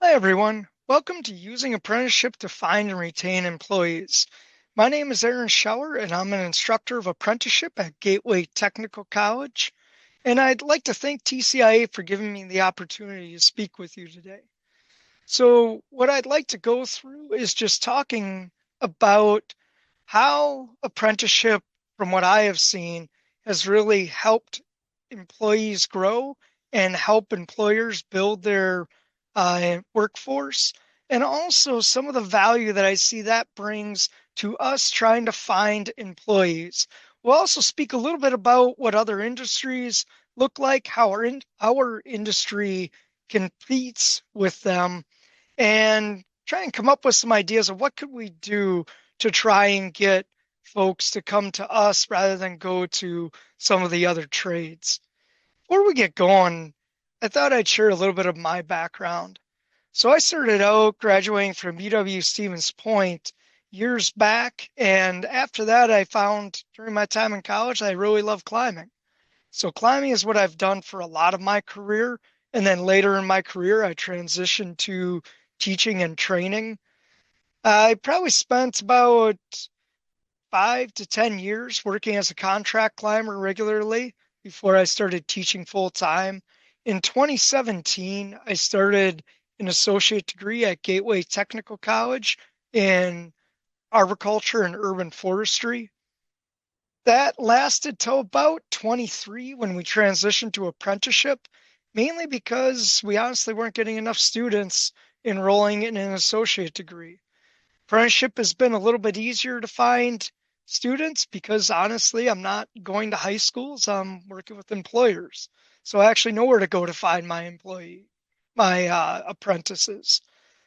Hi, everyone. Welcome to Using Apprenticeship to Find and Retain Employees. My name is Aaron Schauer, and I'm an instructor of apprenticeship at Gateway Technical College. And I'd like to thank TCIA for giving me the opportunity to speak with you today. So, what I'd like to go through is just talking about how apprenticeship, from what I have seen, has really helped employees grow and help employers build their workforce, and also some of the value that I see that brings to us trying to find employees. We'll also speak a little bit about what other industries look like, how our industry competes with them, and try and come up with some ideas of what could we do to try and get folks to come to us rather than go to some of the other trades. Before we get going, I thought I'd share a little bit of my background. So I started out graduating from UW Stevens Point years back, and after that, I found during my time in college I really love climbing. So climbing is what I've done for a lot of my career. And then later in my career, I transitioned to teaching and training. I probably spent about 5 to 10 years working as a contract climber regularly before I started teaching full time. In 2017, I started an associate degree at Gateway Technical College in arboriculture and urban forestry. That lasted till about 23 when we transitioned to apprenticeship, mainly because we honestly weren't getting enough students enrolling in an associate degree. Apprenticeship has been a little bit easier to find students because honestly, I'm not going to high schools, I'm working with employers. So I actually know where to go to find my apprentices.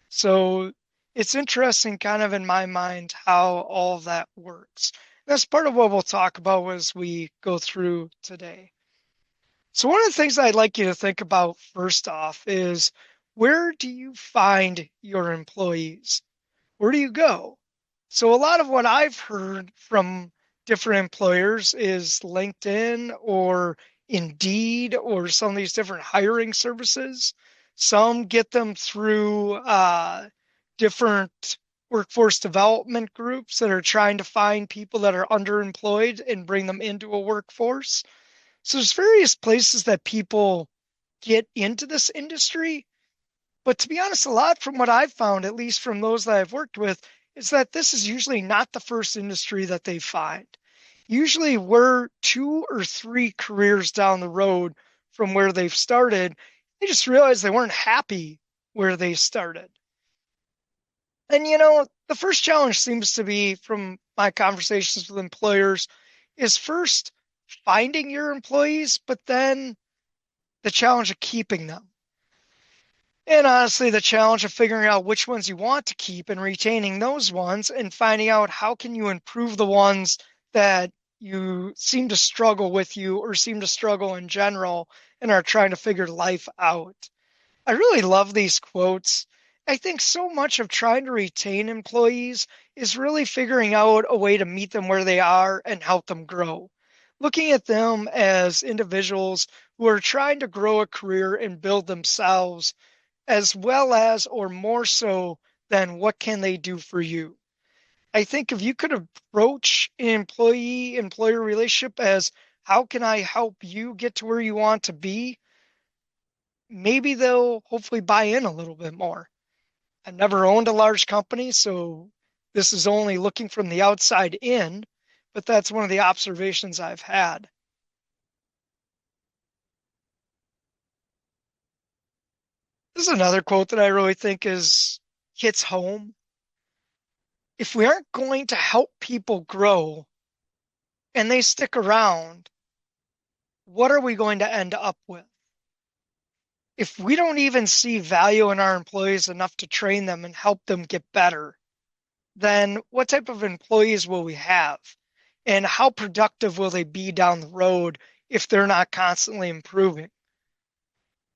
So it's interesting, kind of in my mind, how all of that works. That's part of what we'll talk about as we go through today. So, one of the things I'd like you to think about first off is where do you find your employees? Where do you go? So, a lot of what I've heard from different employers is LinkedIn or Indeed or some of these different hiring services. Some get them through different workforce development groups that are trying to find people that are underemployed and bring them into a workforce. So, there's various places that people get into this industry, but to be honest, a lot from what I've found, at least from those that I've worked with, is that this is usually not the first industry that they find. Usually we're 2 or 3 careers down the road from where they've started. They just realized they weren't happy where they started. And the first challenge seems to be from my conversations with employers is first finding your employees, but then the challenge of keeping them. And honestly, the challenge of figuring out which ones you want to keep and retaining those ones and finding out how can you improve the ones that you seem to struggle with you or seem to struggle in general and are trying to figure life out. I really love these quotes. I think so much of trying to retain employees is really figuring out a way to meet them where they are and help them grow. Looking at them as individuals who are trying to grow a career and build themselves as well as or more so than what can they do for you. I think if you could approach an employee employer relationship as how can I help you get to where you want to be, maybe they'll hopefully buy in a little bit more. I've never owned a large company, so this is only looking from the outside in, but that's one of the observations I've had. This is another quote that I really think is hits home. If we aren't going to help people grow and they stick around, what are we going to end up with? If we don't even see value in our employees enough to train them and help them get better, then what type of employees will we have? And how productive will they be down the road if they're not constantly improving?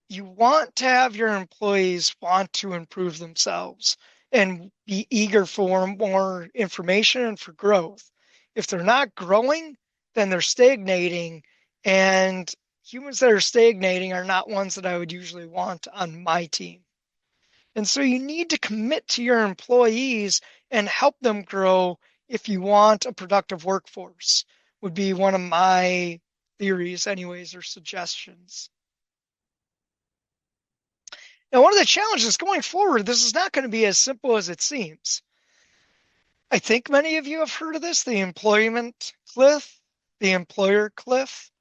You want to have your employees want to improve themselves and be eager for more information and for growth. If they're not growing, then they're stagnating, and humans that are stagnating are not ones that I would usually want on my team. And so you need to commit to your employees and help them grow if you want a productive workforce, would be one of my theories, anyways, or suggestions. Now, one of the challenges going forward, this is not going to be as simple as it seems. I think many of you have heard of this, the employment cliff, the employer cliff.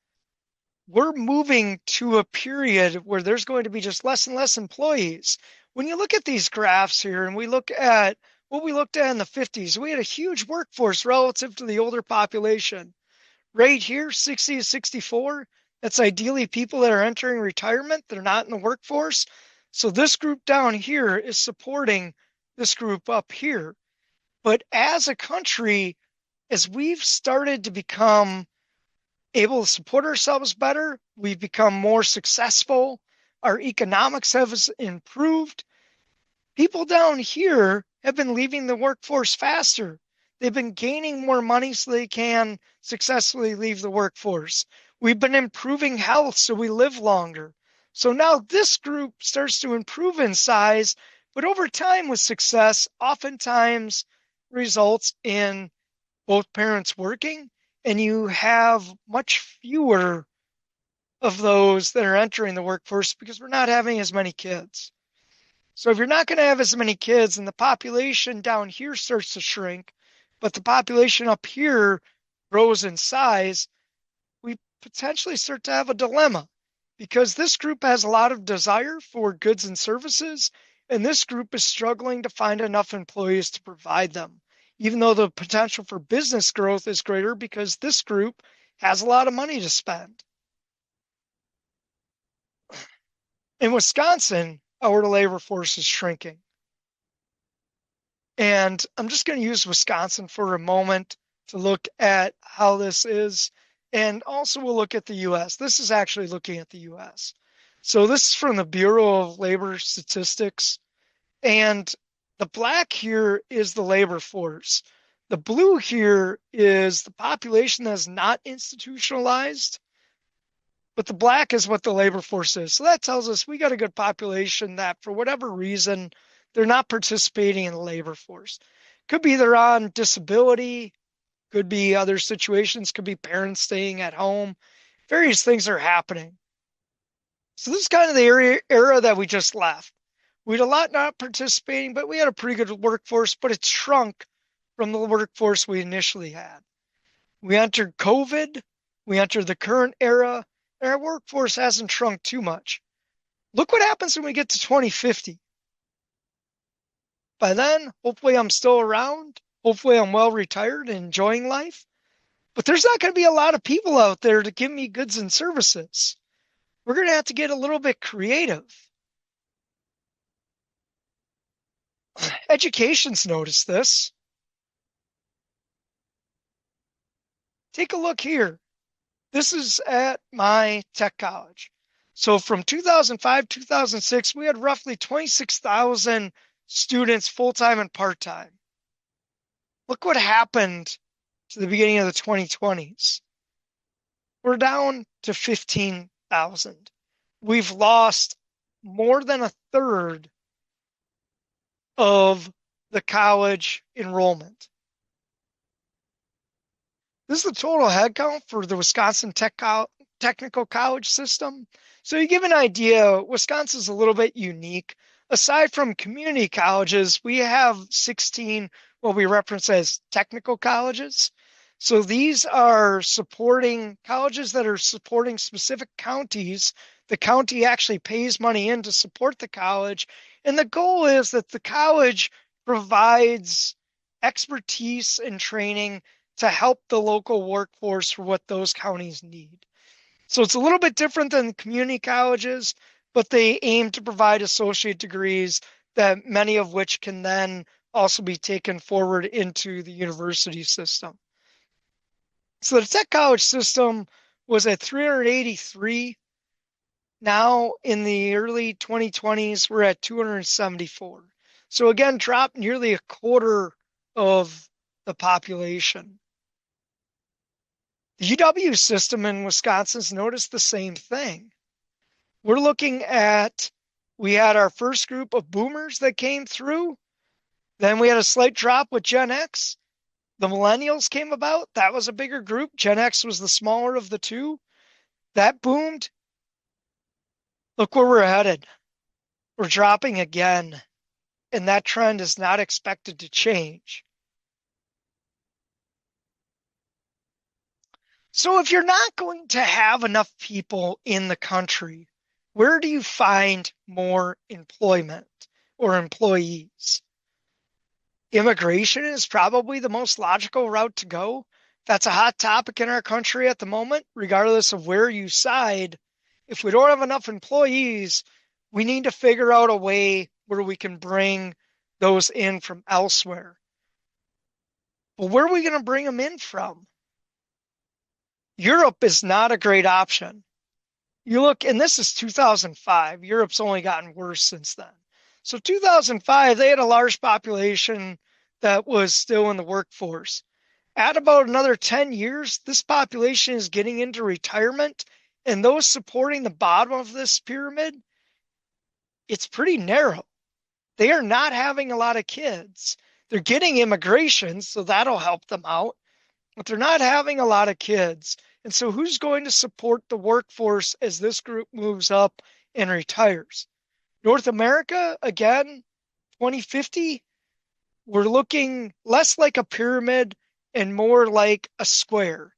We're moving to a period where there's going to be just less and less employees. When you look at these graphs here and we look at what we looked at in the 50s, we had a huge workforce relative to the older population. Right here, 60 to 64, that's ideally people that are entering retirement. They're not in the workforce. So this group down here is supporting this group up here. But as a country, as we've started to become able to support ourselves better, we've become more successful, our economics have improved. People down here have been leaving the workforce faster. They've been gaining more money so they can successfully leave the workforce. We've been improving health so we live longer. So now this group starts to improve in size, but over time with success, oftentimes results in both parents working, and you have much fewer of those that are entering the workforce because we're not having as many kids. So if you're not going to have as many kids and the population down here starts to shrink, but the population up here grows in size, we potentially start to have a dilemma because this group has a lot of desire for goods and services, and this group is struggling to find enough employees to provide them, even though the potential for business growth is greater because this group has a lot of money to spend. In Wisconsin, our labor force is shrinking. And I'm just going to use Wisconsin for a moment to look at how this is. And also we'll look at the US. This is actually looking at the US. So this is from the Bureau of Labor Statistics. And the black here is the labor force. The blue here is the population that is not institutionalized, but the black is what the labor force is. So that tells us we got a good population that for whatever reason, they're not participating in the labor force. Could be they're on disability, could be other situations, could be parents staying at home. Various things are happening. So this is kind of the era that we just left. We had a lot not participating, but we had a pretty good workforce, but it shrunk from the workforce we initially had. We entered COVID, we entered the current era, and our workforce hasn't shrunk too much. Look what happens when we get to 2050. By then, hopefully I'm still around. Hopefully I'm well retired and enjoying life. But there's not going to be a lot of people out there to give me goods and services. We're going to have to get a little bit creative. Education's noticed this. Take a look here. This is at my tech college. So from 2005, 2006, we had roughly 26,000 students full-time and part-time. Look what happened to the beginning of the 2020s. We're down to 15,000. We've lost more than a third of the college enrollment. This is the total headcount for the Wisconsin Technical College system. So you give an idea, Wisconsin's a little bit unique. Aside from community colleges, we have 16 what we reference as technical colleges. So these are supporting colleges that are supporting specific counties. The county actually pays money in to support the college. And the goal is that the college provides expertise and training to help the local workforce for what those counties need. So it's a little bit different than community colleges, but they aim to provide associate degrees that many of which can then also be taken forward into the university system. So the tech college system was at 383. Now in the early 2020s, we're at 274. So again, dropped nearly a quarter of the population. The UW system in Wisconsin's noticed the same thing. We're looking at We had our first group of boomers that came through. Then we had a slight drop with Gen X. The millennials came about. That was a bigger group. Gen X was the smaller of the two. That boomed. Look where we're headed. We're dropping again, and that trend is not expected to change. So if you're not going to have enough people in the country, where do you find more employment or employees? Immigration is probably the most logical route to go. That's a hot topic in our country at the moment, regardless of where you side. If we don't have enough employees, we need to figure out a way where we can bring those in from elsewhere. Well, where are we going to bring them in from? Europe is not a great option. You look, and this is 2005. Europe's only gotten worse since then. So 2005, they had a large population that was still in the workforce. At about another 10 years, this population is getting into retirement, and those supporting the bottom of this pyramid, it's pretty narrow. They are not having a lot of kids. They're getting immigration, so that'll help them out, but they're not having a lot of kids. And so who's going to support the workforce as this group moves up and retires? North America, again, 2050, we're looking less like a pyramid and more like a square.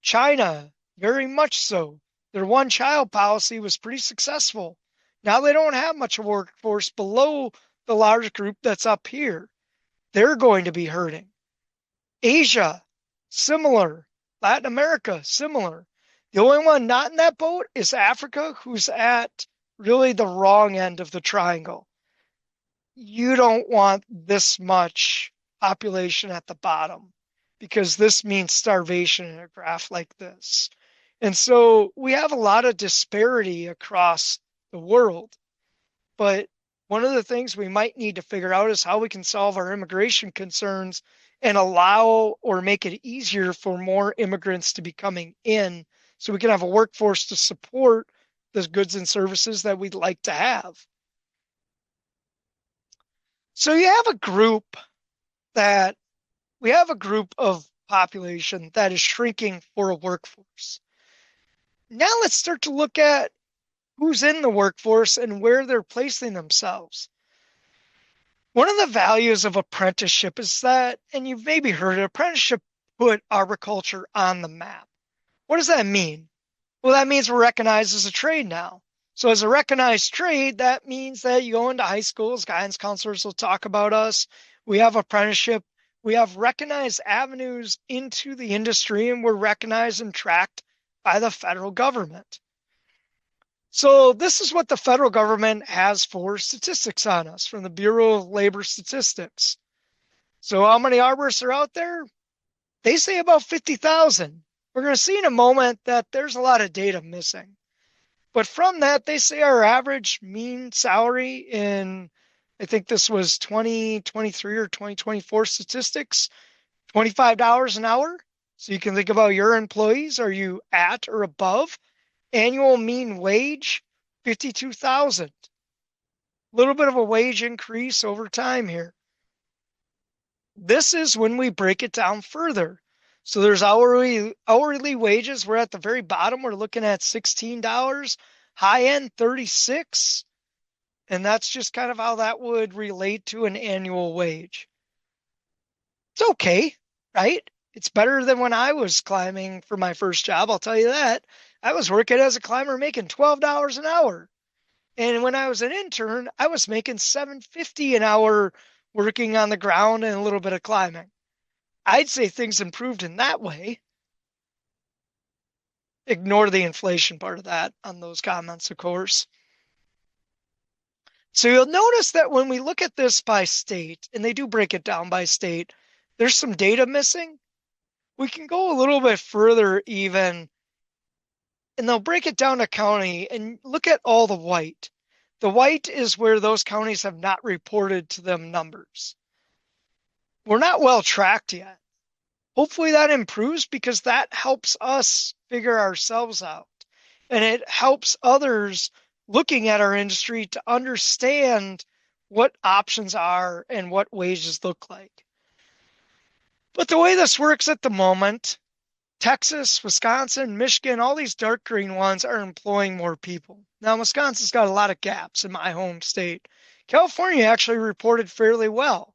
China, very much so. Their one child policy was pretty successful. Now they don't have much workforce below the large group that's up here. They're going to be hurting. Asia, similar. Latin America, similar. The only one not in that boat is Africa, who's at really the wrong end of the triangle. You don't want this much population at the bottom because this means starvation in a graph like this. And so we have a lot of disparity across the world. But one of the things we might need to figure out is how we can solve our immigration concerns and allow or make it easier for more immigrants to be coming in so we can have a workforce to support the goods and services that we'd like to have. So you have a group that we have a group of population that is shrinking for a workforce. Now let's start to look at who's in the workforce and where they're placing themselves. One of the values of apprenticeship is that, and you've maybe heard it, apprenticeship put agriculture on the map. What does that mean? Well, that means we're recognized as a trade now. So as a recognized trade, that means that you go into high schools, guidance counselors will talk about us. We have apprenticeship. We have recognized avenues into the industry, and we're recognized and tracked by the federal government. So this is what the federal government has for statistics on us from the Bureau of Labor Statistics. So how many arborists are out there? They say about 50,000. We're going to see in a moment that there's a lot of data missing. But from that, they say our average mean salary in, I think this was 2023 or 2024 statistics, $25 an hour. So you can think about your employees. Are you at or above? Annual mean wage, 52,000. A little bit of a wage increase over time here. This is when we break it down further. So there's hourly wages. We're at the very bottom. We're looking at $16, high end 36. And that's just kind of how that would relate to an annual wage. It's okay, right? It's better than when I was climbing for my first job. I'll tell you that. I was working as a climber making $12 an hour. And when I was an intern, I was making $7.50 an hour working on the ground and a little bit of climbing. I'd say things improved in that way. Ignore the inflation part of that on those comments, of course. So you'll notice that when we look at this by state, and they do break it down by state, there's some data missing. We can go a little bit further even, and they'll break it down to county and look at all the white. The white is where those counties have not reported to them numbers. We're not well tracked yet. Hopefully that improves because that helps us figure ourselves out. And it helps others looking at our industry to understand what options are and what wages look like. But the way this works at the moment, Texas, Wisconsin, Michigan, all these dark green ones are employing more people. Now, Wisconsin's got a lot of gaps in my home state. California actually reported fairly well.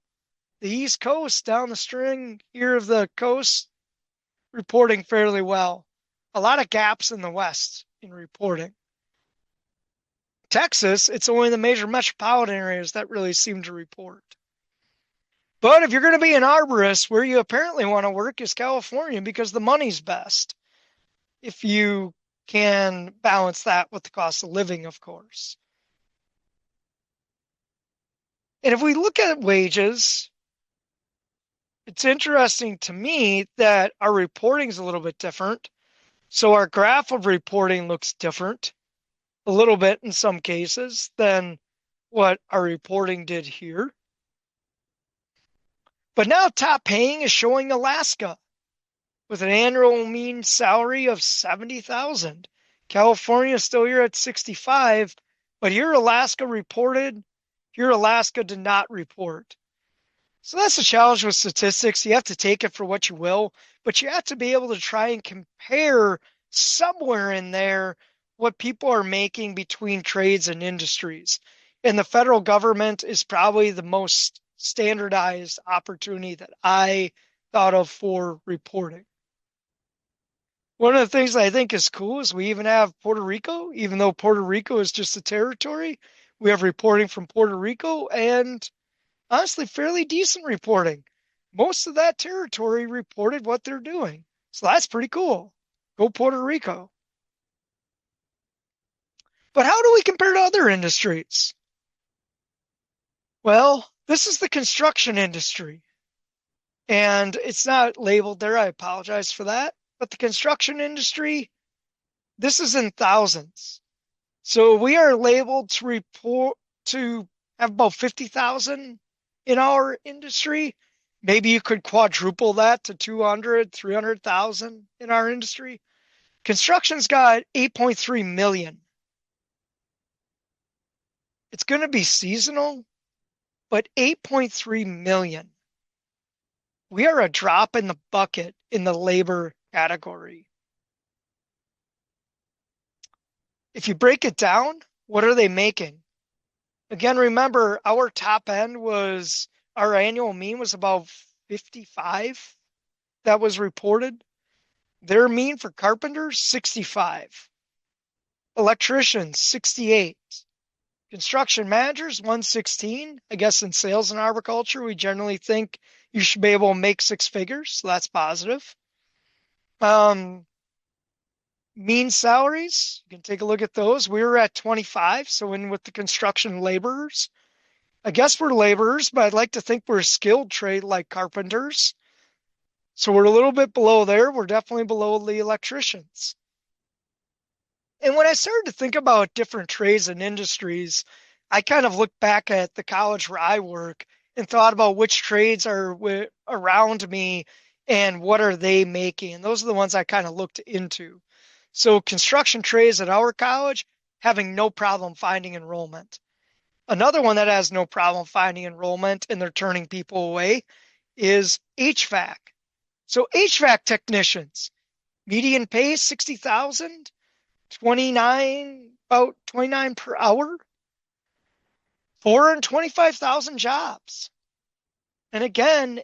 The East Coast down the string here of the coast reporting fairly well. A lot of gaps in the West in reporting. Texas, it's only the major metropolitan areas that really seem to report. But if you're going to be an arborist, where you apparently want to work is California because the money's best. If you can balance that with the cost of living, of course. And if we look at wages, it's interesting to me that our reporting is a little bit different. So our graph of reporting looks different a little bit in some cases than what our reporting did here. But now top paying is showing Alaska with an annual mean salary of 70,000. California is still here at 65, but here Alaska reported, here Alaska did not report. So that's the challenge with statistics. You have to take it for what you will, but you have to be able to try and compare somewhere in there what people are making between trades and industries. And the federal government is probably the most standardized opportunity that I thought of for reporting. One of the things I think is cool is we even have Puerto Rico, even though Puerto Rico is just a territory. We have reporting from Puerto Rico and honestly fairly decent reporting. Most of that territory reported what they're doing. So that's pretty cool. Go Puerto Rico. But how do we compare to other industries? Well, this is the construction industry. And it's not labeled there. I apologize for that. But the construction industry, this is in thousands. So we are labeled to report to have about 50,000 in our industry. Maybe you could quadruple that to 200, 300,000 in our industry. Construction's got 8.3 million. It's going to be seasonal, but 8.3 million. We are a drop in the bucket in the labor category. If you break it down, what are they making? Again, remember our top end was our annual mean was about 55 that was reported. Their mean for carpenters, 65. Electricians, 68. Construction managers, 116. I guess in sales and arboriculture, we generally think you should be able to make six figures, so that's positive. Mean salaries, you can take a look at those. We were at 25, so in with the construction laborers. I guess we're laborers, but I'd like to think we're a skilled trade like carpenters. So we're a little bit below there. We're definitely below the electricians. And when I started to think about different trades and industries, I kind of looked back at the college where I work and thought about which trades are around me and what are they making. And those are the ones I kind of looked into. So construction trades at our college having no problem finding enrollment. Another one that has no problem finding enrollment and they're turning people away is HVAC. So HVAC technicians, median pay 60,000, 29, about 29 per hour, 425,000 jobs. And again,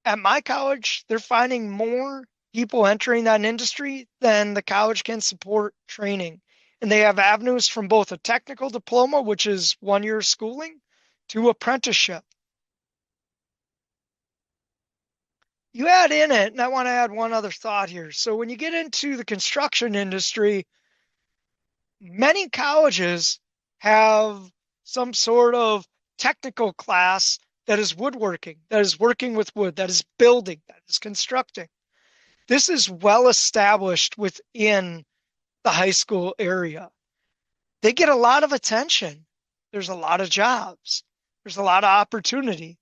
at my college, they're finding more people entering that industry than the college can support training. And they have avenues from both a technical diploma, which is 1 year schooling, to apprenticeship. You add in it, and I want to add one other thought here. So when you get into the construction industry, many colleges have some sort of technical class that is woodworking, that is working with wood, that is building, that is constructing. This is well established within the high school area. They get a lot of attention. There's a lot of jobs. There's a lot of opportunity.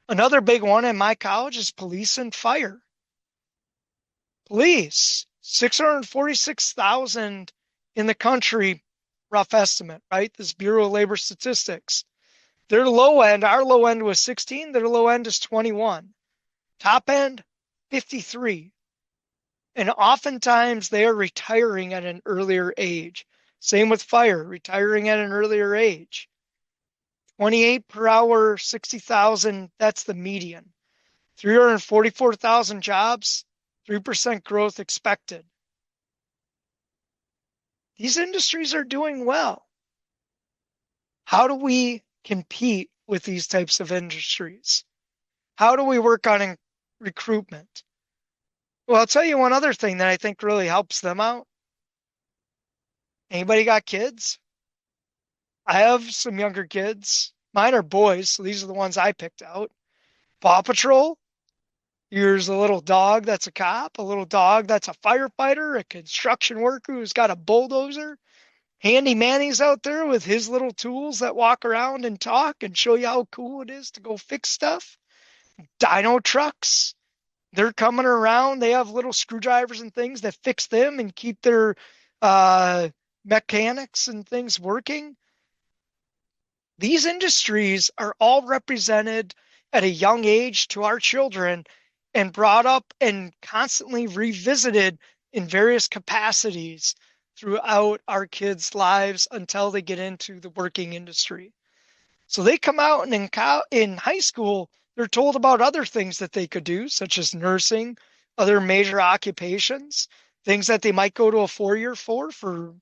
Another big one in my college is police and fire. Police, 646,000 in the country rough estimate, right? This Bureau of Labor Statistics. Their low end, our low end was 16, their low end is 21. Top end, 53. And oftentimes they are retiring at an earlier age. Same with fire, retiring at an earlier age. 28 per hour, 60,000, that's the median. 344,000 jobs, 3% growth expected. These industries are doing well. How do we compete with these types of industries? How do we work on recruitment? Well, I'll tell you one other thing that I think really helps them out. Anybody got kids? I have some younger kids. Mine are boys, so these are the ones I picked out. Paw Patrol. Here's a little dog that's a cop, a little dog that's a firefighter, a construction worker who's got a bulldozer. Handy Manny's out there with his little tools that walk around and talk and show you how cool it is to go fix stuff. Dino trucks. They're coming around. They have little screwdrivers and things that fix them and keep their uh, mechanics and things working. These industries are all represented at a young age to our children and brought up and constantly revisited in various capacities throughout our kids' lives until they get into the working industry. So they come out and in high school, they're told about other things that they could do, such as nursing, other major occupations, things that they might go to a 4-year for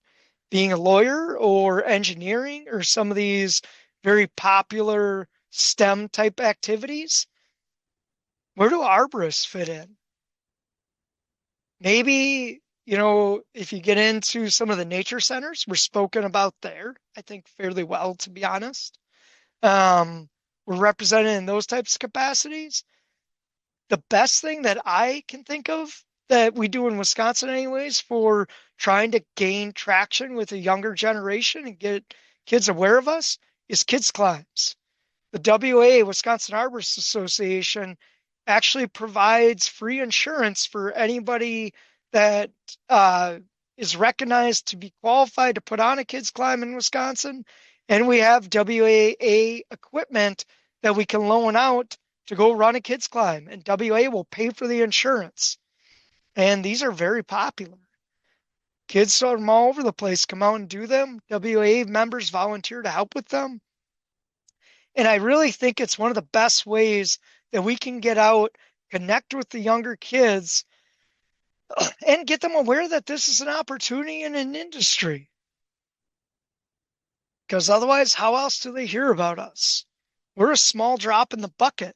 being a lawyer or engineering or some of these very popular STEM type activities. Where do arborists fit in? Maybe, if you get into some of the nature centers, we're spoken about there, I think fairly well, to be honest. We're represented in those types of capacities. The best thing that I can think of that we do in Wisconsin, anyways, for trying to gain traction with a younger generation and get kids aware of us is kids climbs. The WA, Wisconsin Arborists Association, actually provides free insurance for anybody that is recognized to be qualified to put on a kids climb in Wisconsin. And we have WAA equipment that we can loan out to go run a kids climb, and WA will pay for the insurance. And these are very popular. Kids from all over the place come out and do them. WA members volunteer to help with them. And I really think it's one of the best ways that we can get out, connect with the younger kids, and get them aware that this is an opportunity in an industry. Because otherwise, how else do they hear about us? We're a small drop in the bucket.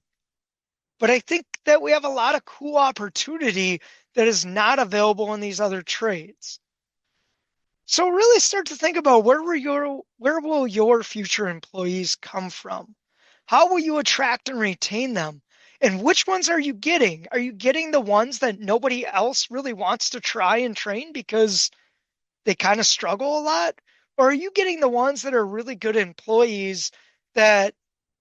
But I think that we have a lot of cool opportunity that is not available in these other trades. So really start to think about where will your future employees come from? How will you attract and retain them? And which ones are you getting? Are you getting the ones that nobody else really wants to try and train because they kind of struggle a lot? Or are you getting the ones that are really good employees that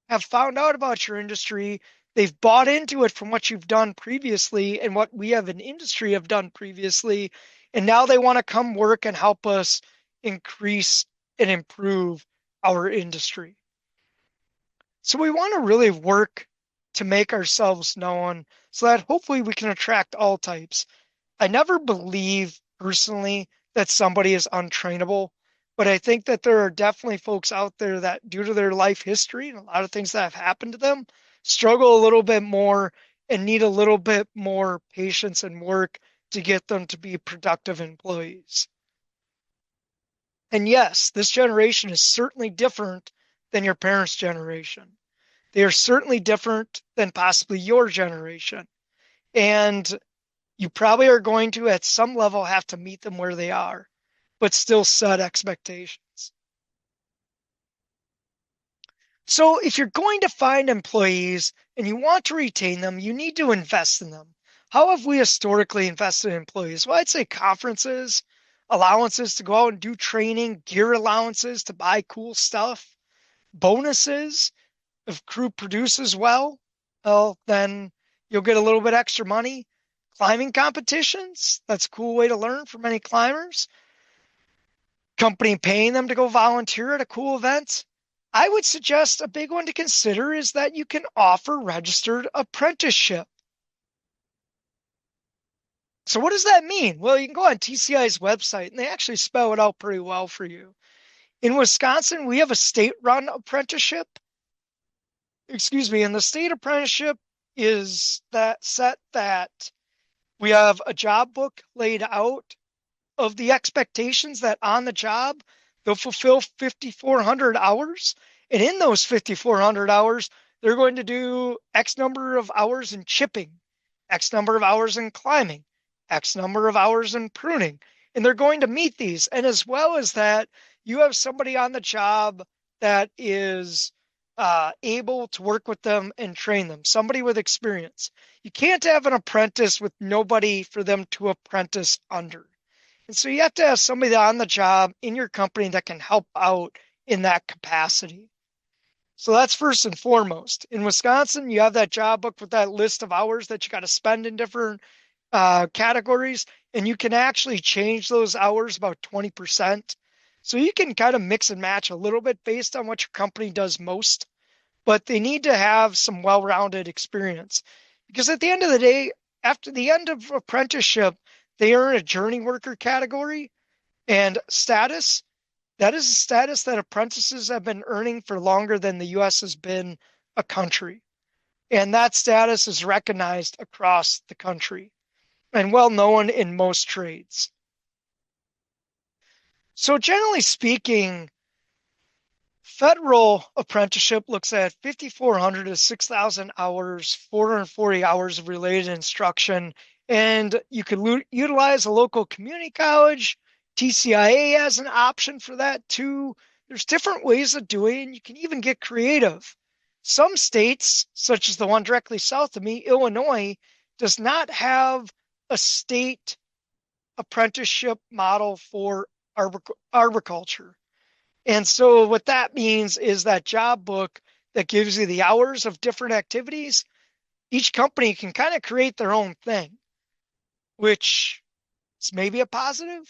have found out about your industry? They've bought into it from what you've done previously and what we have in industry have done previously. And now they want to come work and help us increase and improve our industry. So we want to really work to make ourselves known so that hopefully we can attract all types. I never believe personally that somebody is untrainable, but I think that there are definitely folks out there that, due to their life history and a lot of things that have happened to them, struggle a little bit more and need a little bit more patience and work to get them to be productive employees. And yes, this generation is certainly different than your parents' generation. They are certainly different than possibly your generation. And you probably are going to, at some level, have to meet them where they are, but still set expectations. So if you're going to find employees and you want to retain them, you need to invest in them. How have we historically invested in employees? Well, I'd say conferences, allowances to go out and do training, gear allowances to buy cool stuff, bonuses. If crew produces well, then you'll get a little bit extra money. Climbing competitions, that's a cool way to learn for many climbers. Company paying them to go volunteer at a cool event. I would suggest a big one to consider is that you can offer registered apprenticeship. So what does that mean? Well, you can go on TCI's website and they actually spell it out pretty well for you. In Wisconsin, we have a state-run apprenticeship. Excuse me, and the state apprenticeship is that set that we have a job book laid out of the expectations that on the job they'll fulfill 5,400 hours. And in those 5,400 hours, they're going to do X number of hours in chipping, X number of hours in climbing, X number of hours in pruning. And they're going to meet these. And as well as that, you have somebody on the job that is able to work with them and train them, somebody with experience. You can't have an apprentice with nobody for them to apprentice under. And so you have to have somebody on the job in your company that can help out in that capacity. So that's first and foremost. In Wisconsin, you have that job book with that list of hours that you got to spend in different categories, and you can actually change those hours about 20%. So you can kind of mix and match a little bit based on what your company does most, but they need to have some well-rounded experience. Because at the end of the day, after the end of apprenticeship, they earn a journey worker category and status. That is a status that apprentices have been earning for longer than the U.S. has been a country. And that status is recognized across the country and well known in most trades. So generally speaking, federal apprenticeship looks at 5,400 to 6,000 hours, 440 hours of related instruction, and you could utilize a local community college. TCIA has an option for that too. There's different ways of doing it. You can even get creative. Some states, such as the one directly south of me, Illinois, does not have a state apprenticeship model for arboriculture. And so what that means is that job book that gives you the hours of different activities, each company can kind of create their own thing, which is maybe a positive,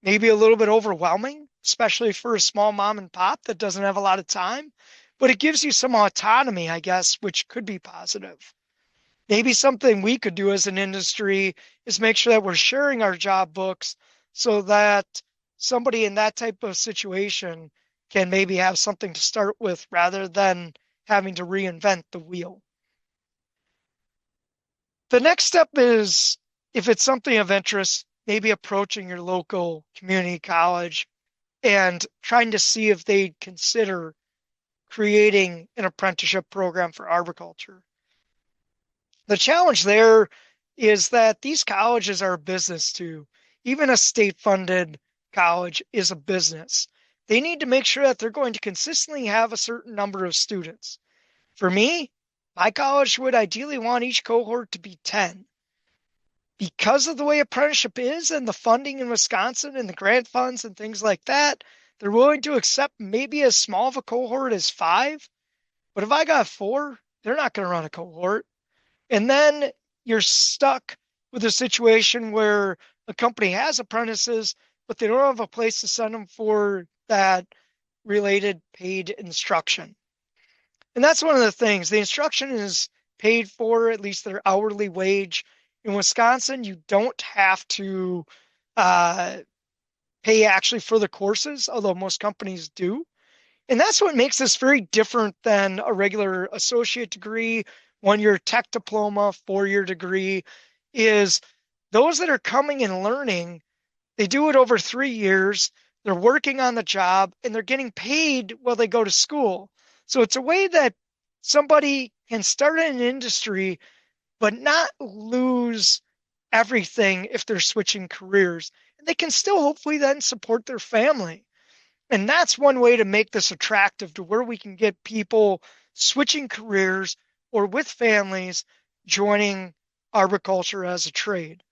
maybe a little bit overwhelming, especially for a small mom and pop that doesn't have a lot of time, but it gives you some autonomy, I guess, which could be positive. Maybe something we could do as an industry is make sure that we're sharing our job books so that somebody in that type of situation can maybe have something to start with rather than having to reinvent the wheel. The next step is, if it's something of interest, maybe approaching your local community college and trying to see if they'd consider creating an apprenticeship program for arboriculture. The challenge there is that these colleges are a business too. Even a state-funded college is a business. They need to make sure that they're going to consistently have a certain number of students. For me, my college would ideally want each cohort to be 10. Because of the way apprenticeship is and the funding in Wisconsin and the grant funds and things like that, they're willing to accept maybe as small of a cohort as 5. But if I got 4, they're not going to run a cohort. And then you're stuck with a situation where a company has apprentices, but they don't have a place to send them for that related paid instruction. And that's one of the things. The instruction is paid for, at least their hourly wage. In Wisconsin, you don't have to pay actually for the courses, although most companies do. And that's what makes this very different than a regular associate degree, 1-year tech diploma, 4-year degree, is those that are coming and learning, they do it over 3 years. They're working on the job and they're getting paid while they go to school. So it's a way that somebody can start in an industry, but not lose everything if they're switching careers. And they can still hopefully then support their family. And that's one way to make this attractive to where we can get people switching careers or with families joining arboriculture as a trade.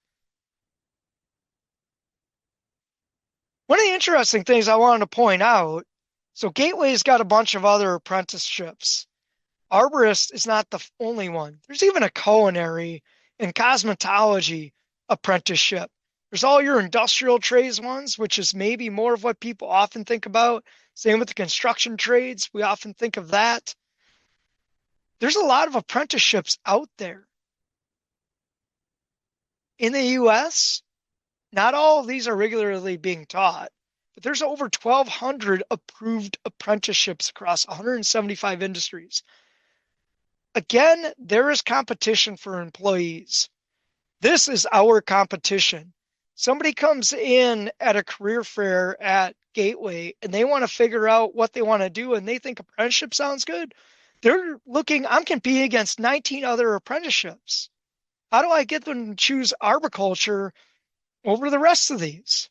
One of the interesting things I wanted to point out, so Gateway's got a bunch of other apprenticeships. Arborist is not the only one. There's even a culinary and cosmetology apprenticeship. There's all your industrial trades ones, which is maybe more of what people often think about. Same with the construction trades. We often think of that. There's a lot of apprenticeships out there. In the US, not all of these are regularly being taught, but there's over 1,200 approved apprenticeships across 175 industries. Again, there is competition for employees. This is our competition. Somebody comes in at a career fair at Gateway and they want to figure out what they want to do and they think apprenticeship sounds good. They're looking, I'm competing against 19 other apprenticeships. How do I get them to choose arboriculture over the rest of these?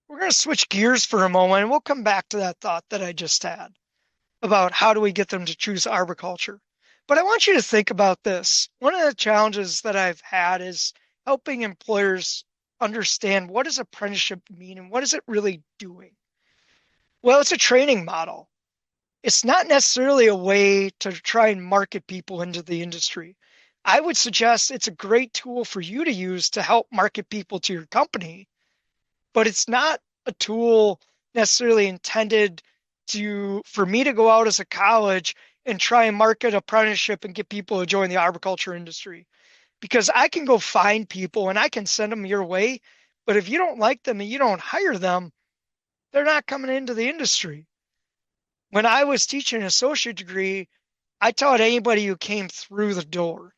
We're going to switch gears for a moment and we'll come back to that thought that I just had about how do we get them to choose arboriculture. But I want you to think about this. One of the challenges that I've had is helping employers understand what does apprenticeship mean and what is it really doing? Well, it's a training model. It's not necessarily a way to try and market people into the industry. I would suggest it's a great tool for you to use to help market people to your company, but it's not a tool necessarily intended for me to go out as a college and try and market apprenticeship and get people to join the arboriculture industry. Because I can go find people and I can send them your way, but if you don't like them and you don't hire them, they're not coming into the industry. When I was teaching an associate degree, I taught anybody who came through the door.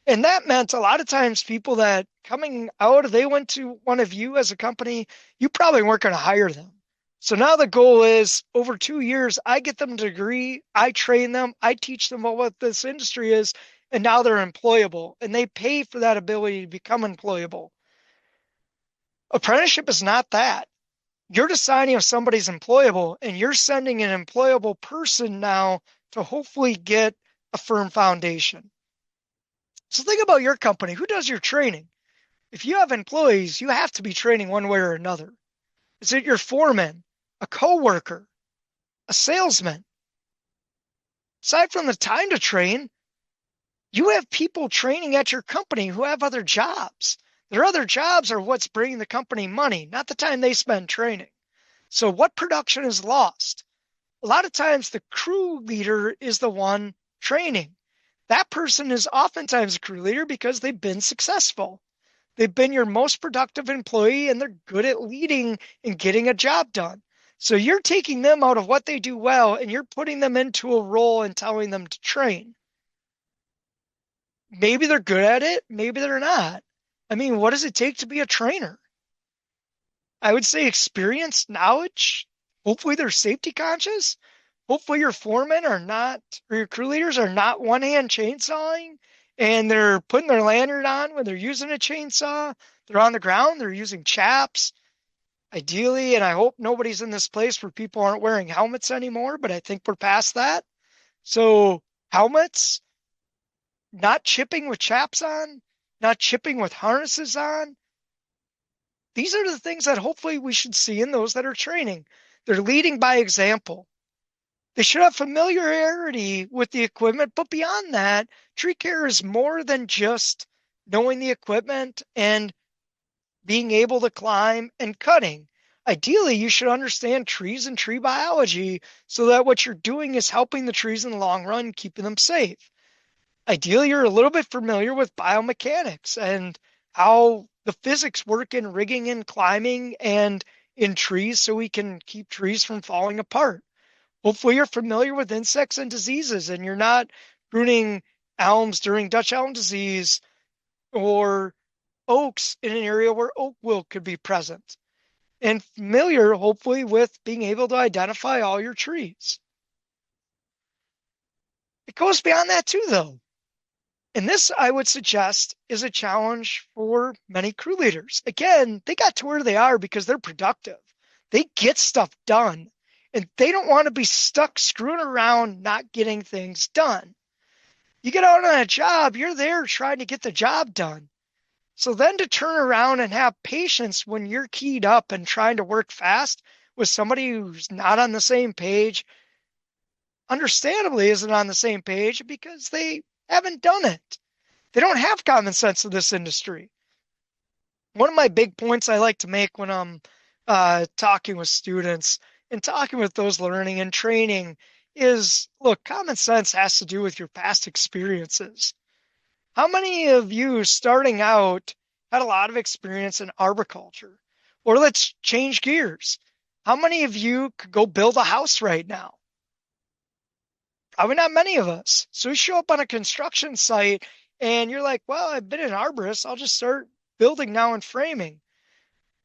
And that meant a lot of times people that coming out, they went to one of you as a company, you probably weren't going to hire them. So now the goal is over 2 years, I get them a degree, I train them, I teach them what this industry is, and now they're employable and they pay for that ability to become employable. Apprenticeship is not that. You're deciding if somebody's employable and you're sending an employable person now to hopefully get a firm foundation. So think about your company. Who does your training? If you have employees, you have to be training one way or another. Is it your foreman, a coworker, a salesman? Aside from the time to train, you have people training at your company who have other jobs. Their other jobs are what's bringing the company money, not the time they spend training. So what production is lost? A lot of times the crew leader is the one training. That person is oftentimes a crew leader because they've been successful. They've been your most productive employee and they're good at leading and getting a job done. So you're taking them out of what they do well and you're putting them into a role and telling them to train. Maybe they're good at it, maybe they're not. I mean, what does it take to be a trainer? I would say experience, knowledge. Hopefully they're safety conscious. Hopefully your foremen are not, or your crew leaders are not one-hand chainsawing and they're putting their lanyard on when they're using a chainsaw. They're on the ground, they're using chaps. Ideally, and I hope nobody's in this place where people aren't wearing helmets anymore, but I think we're past that. So helmets, not chipping with chaps on, not chipping with harnesses on. These are the things that hopefully we should see in those that are training. They're leading by example. They should have familiarity with the equipment, but beyond that, tree care is more than just knowing the equipment and being able to climb and cutting. Ideally, you should understand trees and tree biology so that what you're doing is helping the trees in the long run, keeping them safe. Ideally, you're a little bit familiar with biomechanics and how the physics work in rigging and climbing and in trees so we can keep trees from falling apart. Hopefully you're familiar with insects and diseases and you're not pruning elms during Dutch elm disease or oaks in an area where oak wilt could be present. And familiar, hopefully, with being able to identify all your trees. It goes beyond that too, though. And this, I would suggest, is a challenge for many crew leaders. Again, they got to where they are because they're productive. They get stuff done. And they don't want to be stuck screwing around not getting things done. You get out on a job, you're there trying to get the job done. So then to turn around and have patience when you're keyed up and trying to work fast with somebody who's not on the same page, understandably isn't on the same page because they haven't done it. They don't have common sense in this industry. One of my big points I like to make when I'm talking with students and talking with those learning and training is, look, common sense has to do with your past experiences. How many of you starting out had a lot of experience in arboriculture? Or let's change gears. How many of you could go build a house right now? Probably not many of us. So you show up on a construction site and you're like, well, I've been an arborist. I'll just start building now and framing.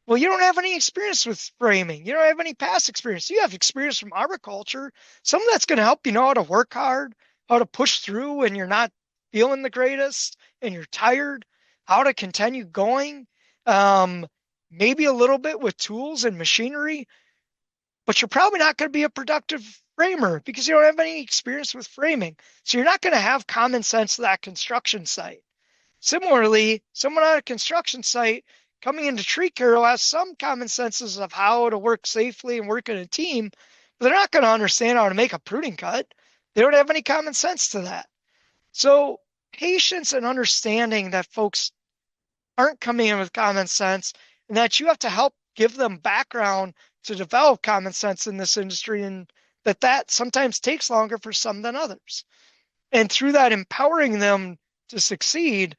Well, you don't have any experience with framing. You don't have any past experience. You have experience from arboriculture. Some of that's going to help you know how to work hard, how to push through when you're not feeling the greatest and you're tired, how to continue going. Um, Maybe a little bit with tools and machinery, but you're probably not going to be a productive framer because you don't have any experience with framing. So you're not going to have common sense to that construction site. Similarly, someone on a construction site coming into tree care will have some common senses of how to work safely and work in a team, but they're not going to understand how to make a pruning cut. They don't have any common sense to that. So patience and understanding that folks aren't coming in with common sense and that you have to help give them background to develop common sense in this industry, and that sometimes takes longer for some than others. And through that, empowering them to succeed,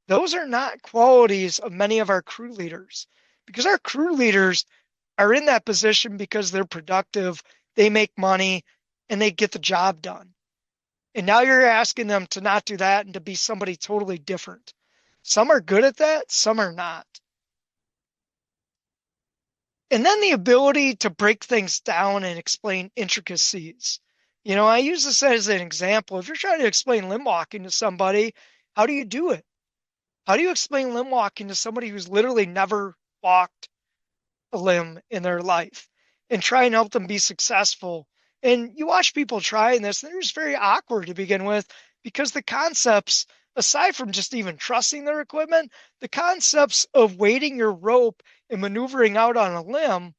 those are not qualities of many of our crew leaders, because our crew leaders are in that position because they're productive, they make money, and they get the job done. And now you're asking them to not do that and to be somebody totally different. Some are good at that, some are not. And then the ability to break things down and explain intricacies. You know, I use this as an example. If you're trying to explain limb walking to somebody, how do you do it? How do you explain limb walking to somebody who's literally never walked a limb in their life and try and help them be successful? And you watch people trying this, and they're just very awkward to begin with because the concepts, aside from just even trusting their equipment, the concepts of weighting your rope and maneuvering out on a limb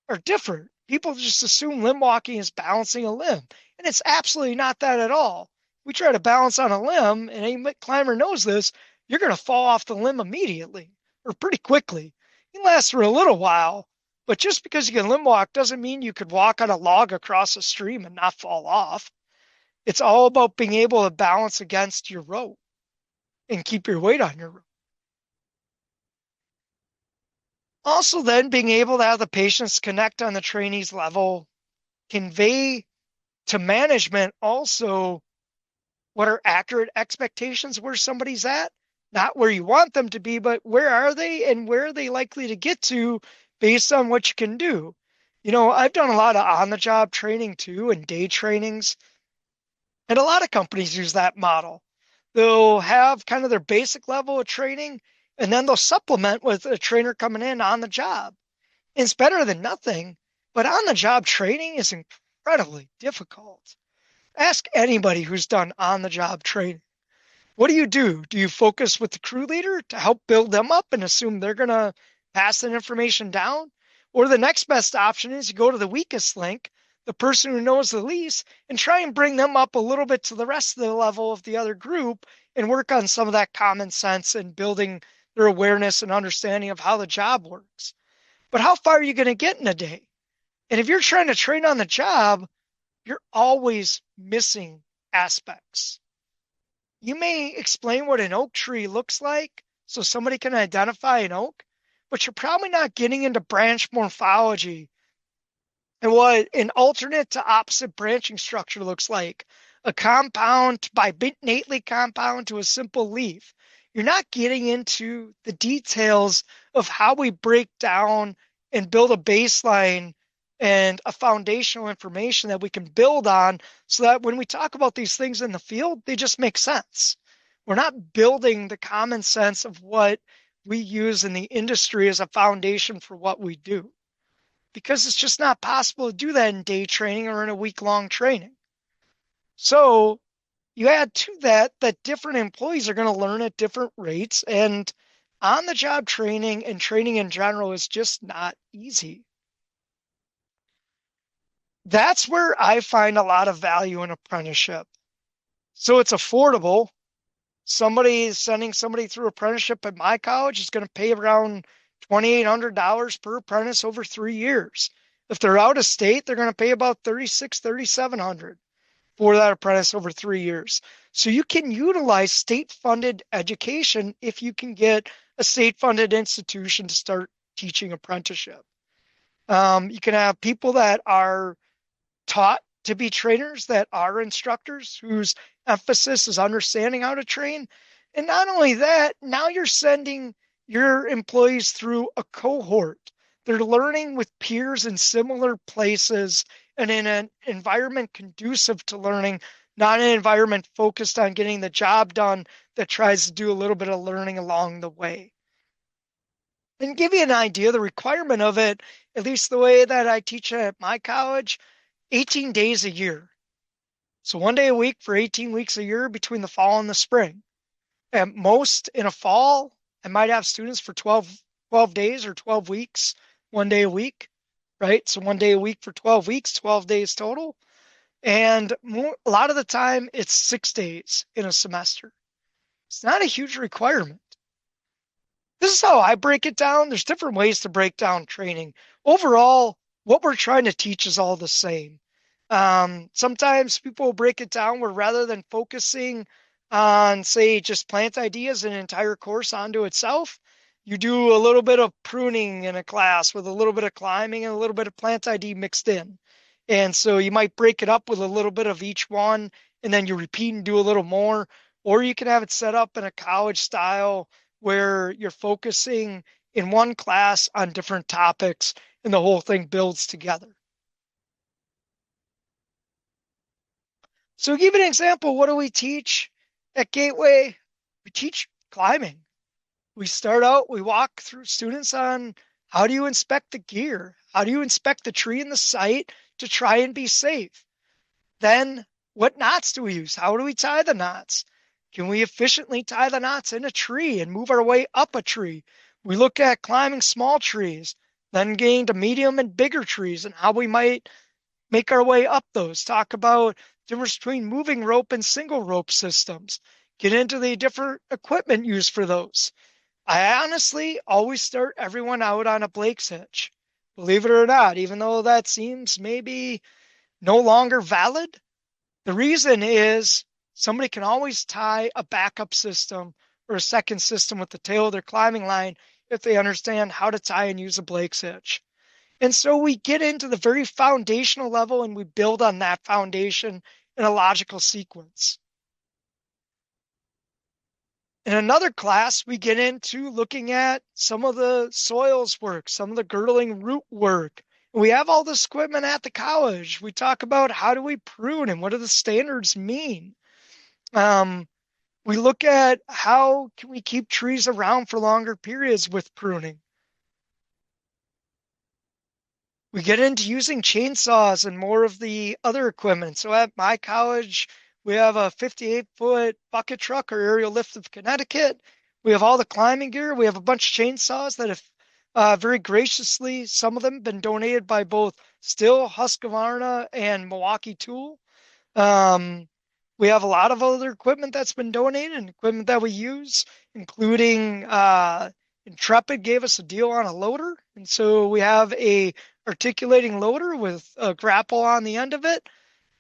are different. People just assume limb walking is balancing a limb, and it's absolutely not that at all. We try to balance on a limb, and any climber knows this, you're going to fall off the limb immediately or pretty quickly. You can last for a little while, but just because you can limb walk doesn't mean you could walk on a log across a stream and not fall off. It's all about being able to balance against your rope and keep your weight on your rope. Also, then being able to have the patients connect on the trainees level, convey to management also what are accurate expectations where somebody's at, not where you want them to be, but where are they and where are they likely to get to based on what you can do. You know, I've done a lot of on the job training too and day trainings, and a lot of companies use that model. They'll have kind of their basic level of training and then they'll supplement with a trainer coming in on the job. It's better than nothing, but on the job training is incredibly difficult. Ask anybody who's done on the job training. What do you do? Do you focus with the crew leader to help build them up and assume they're going to pass that information down? Or the next best option is you go to the weakest link, the person who knows the least, and try and bring them up a little bit to the rest of the level of the other group and work on some of that common sense and building their awareness and understanding of how the job works. But how far are you going to get in a day? And if you're trying to train on the job, you're always missing aspects. You may explain what an oak tree looks like so somebody can identify an oak, but you're probably not getting into branch morphology and what an alternate to opposite branching structure looks like, a compound by binnately compound to a simple leaf. You're not getting into the details of how we break down and build a baseline and a foundational information that we can build on so that when we talk about these things in the field, they just make sense. We're not building the common sense of what we use in the industry as a foundation for what we do, because it's just not possible to do that in day training or in a week-long training. So you add to that that different employees are going to learn at different rates, and on-the-job training and training in general is just not easy. That's where I find a lot of value in apprenticeship. So it's affordable. Somebody sending somebody through apprenticeship at my college is going to pay around $2,800 per apprentice over 3 years. If they're out of state, they're going to pay about 36, 3,700 for that apprentice over 3 years. So you can utilize state-funded education if you can get a state-funded institution to start teaching apprenticeship. You can have people that are taught to be trainers that are instructors whose emphasis is understanding how to train. And not only that, now you're sending your employees through a cohort. They're learning with peers in similar places and in an environment conducive to learning, not an environment focused on getting the job done that tries to do a little bit of learning along the way. And give you an idea, the requirement of it, at least the way that I teach at my college, 18 days a year. So 1 day a week for 18 weeks a year between the fall and the spring. At most in a fall, I might have students for 12 days or 12 weeks, 1 day a week, right? So 1 day a week for 12 weeks, 12 days total. And a lot of the time it's 6 days in a semester. It's not a huge requirement. This is how I break it down. There's different ways to break down training. Overall, what we're trying to teach is all the same. Sometimes people will break it down where rather than focusing on, say, just plant ideas, an entire course onto itself, you do a little bit of pruning in a class with a little bit of climbing and a little bit of plant ID mixed in. And so you might break it up with a little bit of each one, and then you repeat and do a little more. Or you can have it set up in a college style where you're focusing in one class on different topics and the whole thing builds together. So give an example. What do we teach at Gateway? We teach climbing. We start out, we walk through students on how do you inspect the gear? How do you inspect the tree and the site to try and be safe? Then what knots do we use? How do we tie the knots? Can we efficiently tie the knots in a tree and move our way up a tree? We look at climbing small trees, then getting to medium and bigger trees and how we might make our way up those. Talk about the difference between moving rope and single rope systems. Get into the different equipment used for those. I honestly always start everyone out on a Blake's hitch. Believe it or not, even though that seems maybe no longer valid, the reason is somebody can always tie a backup system or a second system with the tail of their climbing line if they understand how to tie and use a Blake's hitch. And so we get into the very foundational level and we build on that foundation in a logical sequence. In another class, we get into looking at some of the soils work, some of the girdling root work. We have all this equipment at the college. We talk about how do we prune and what do the standards mean. We look at how can we keep trees around for longer periods with pruning. We get into using chainsaws and more of the other equipment. So at my college, we have a 58-foot bucket truck or aerial lift of Connecticut. We have all the climbing gear. We have a bunch of chainsaws that have very graciously, some of them been donated by both Still, Husqvarna, and Milwaukee Tool. We have a lot of other equipment that's been donated and equipment that we use, including Intrepid gave us a deal on a loader. And so we have a articulating loader with a grapple on the end of it.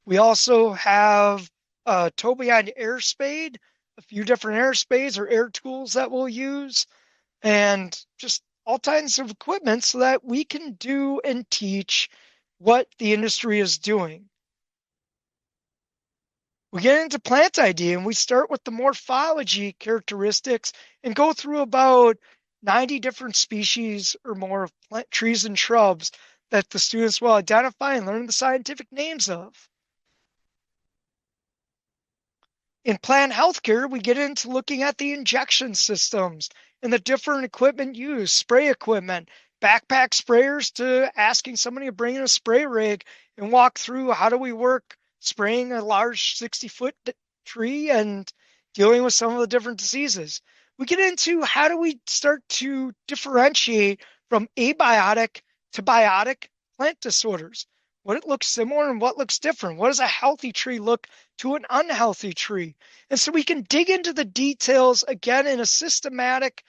We also have a tow behind air spade, a few different air spades or air tools that we'll use, and just all kinds of equipment so that we can do and teach what the industry is doing. We get into plant ID and we start with the morphology characteristics and go through about 90 different species or more of plant, trees and shrubs that the students will identify and learn the scientific names of. In plant healthcare, we get into looking at the injection systems and the different equipment used, spray equipment, backpack sprayers to asking somebody to bring in a spray rig and walk through how do we work spraying a large 60-foot tree and dealing with some of the different diseases. We get into how do we start to differentiate from abiotic to biotic plant disorders. what it looks similar and what looks different. What does a healthy tree look to an unhealthy tree? And so we can dig into the details again in a systematic